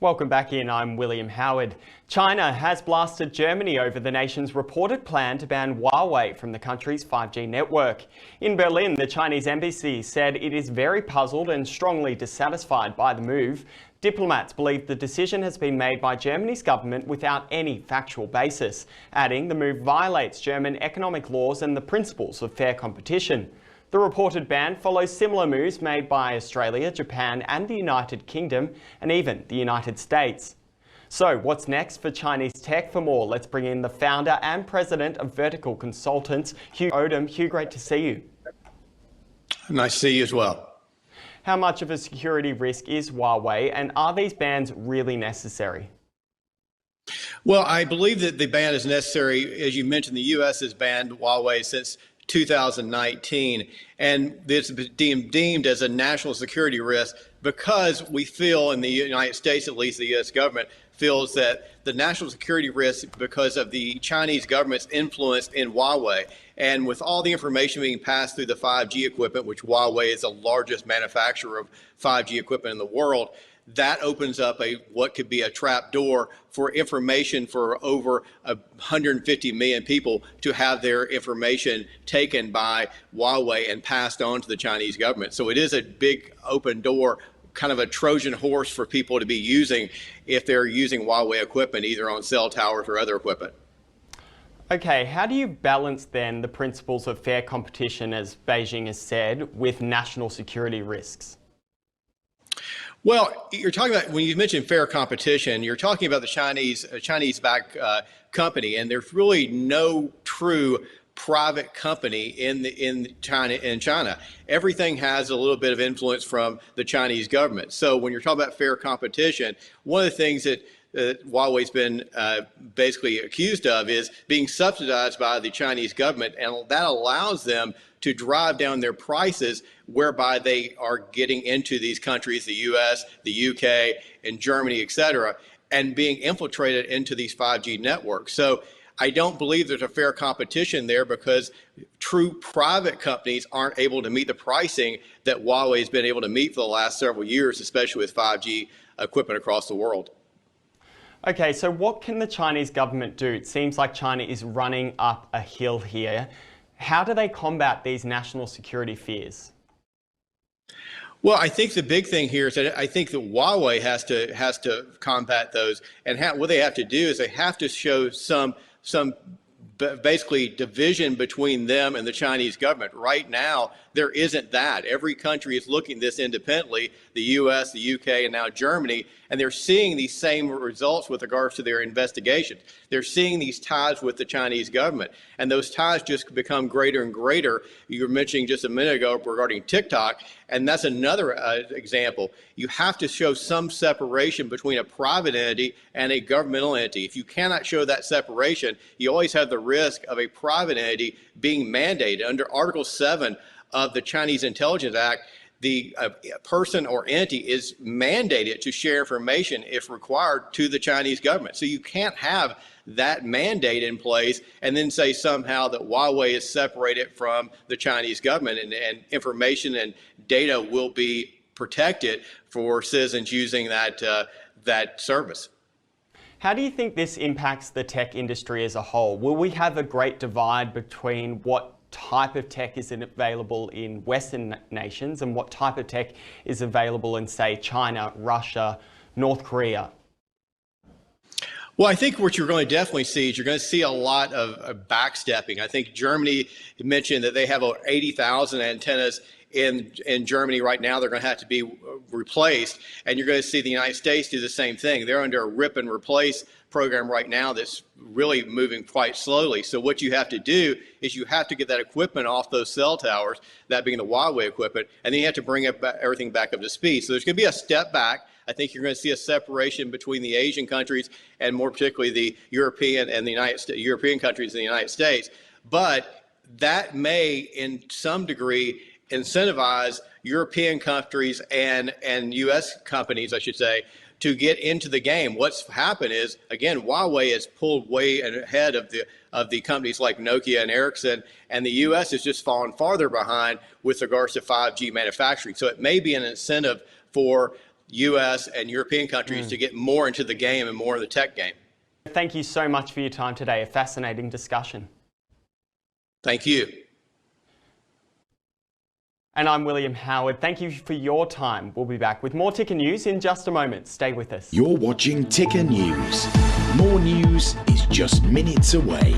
Welcome back in, I'm William Howard. China has blasted Germany over the nation's reported plan to ban Huawei from the country's 5G network. In Berlin, the Chinese embassy said it is very puzzled and strongly dissatisfied by the move. Diplomats believe the decision has been made by Germany's government without any factual basis, adding the move violates German economic laws and the principles of fair competition. The reported ban follows similar moves made by Australia, Japan and the United Kingdom, and even the United States. So what's next for Chinese tech? For more, let's bring in the founder and president of Vertical Consultants, Hugh Odom. Hugh, great to see you. Nice to see you as well. How much of a security risk is Huawei, and are these bans really necessary? Well, I believe that the ban is necessary. As you mentioned, the U.S. has banned Huawei since 2019, and it's deemed as a national security risk because we feel in the United States, at least the U.S. government, feels that the national security risk because of the Chinese government's influence in Huawei. And with all the information being passed through the 5G equipment, which Huawei is the largest manufacturer of 5G equipment in the world, that opens up what could be a trap door for information for over 150 million people to have their information taken by Huawei and passed on to the Chinese government. So it is a big open door, kind of a Trojan horse for people to be using if they're using Huawei equipment, either on cell towers or other equipment. Okay, how do you balance then the principles of fair competition, as Beijing has said, with national security risks? Well, you're talking about, when you mention fair competition, you're talking about the Chinese-backed company, and there's really no true private company in China. Everything has a little bit of influence from the Chinese government. So when you're talking about fair competition, one of the things that Huawei's been basically accused of is being subsidized by the Chinese government, and that allows them to drive down their prices, whereby they are getting into these countries, the US, the UK, and Germany, et cetera, and being infiltrated into these 5G networks. So I don't believe there's a fair competition there because true private companies aren't able to meet the pricing that Huawei has been able to meet for the last several years, especially with 5G equipment across the world. Okay, so what can the Chinese government do? It seems like China is running up a hill here. How do they combat these national security fears? Well, I think the big thing here is that I think that Huawei has to combat those, and what they have to do is they have to show some basically division between them and the Chinese government. Right now, there isn't that. Every country is looking at this independently, the US, the UK, and now Germany, and they're seeing these same results with regards to their investigations. They're seeing these ties with the Chinese government, and those ties just become greater and greater. You were mentioning just a minute ago regarding TikTok, and that's another example. You have to show some separation between a private entity and a governmental entity. If you cannot show that separation, you always have the risk of a private entity being mandated. Under Article 7 of the Chinese Intelligence Act, the person or entity is mandated to share information if required to the Chinese government. So you can't have that mandate in place and then say somehow that Huawei is separated from the Chinese government and information and data will be protected for citizens using that service. How do you think this impacts the tech industry as a whole? Will we have a great divide between what type of tech is available in Western nations and what type of tech is available in, say, China, Russia, North Korea? Well, I think what you're going to definitely see is you're going to see a lot of backstepping. I think Germany mentioned that they have over 80,000 antennas in Germany right now. They're going to have to be replaced, and you're going to see the United States do the same thing. They're under a rip and replace program right now that's really moving quite slowly. So what you have to do is you have to get that equipment off those cell towers, that being the Huawei equipment, and then you have to bring everything back up to speed. So there's going to be a step back. I think you're going to see a separation between the Asian countries and more particularly the European and the European countries in the United States. But that may, in some degree, incentivize European countries and U.S. companies, I should say, to get into the game. What's happened is, again, Huawei has pulled way ahead of the companies like Nokia and Ericsson, and the U.S. has just fallen farther behind with regards to 5G manufacturing. So it may be an incentive for U.S. and European countries to get more into the game and more of the tech game. Thank you so much for your time today. A fascinating discussion. Thank you. And I'm William Howard. Thank you for your time. We'll be back with more Ticker News in just a moment. Stay with us. You're watching Ticker News. More news is just minutes away.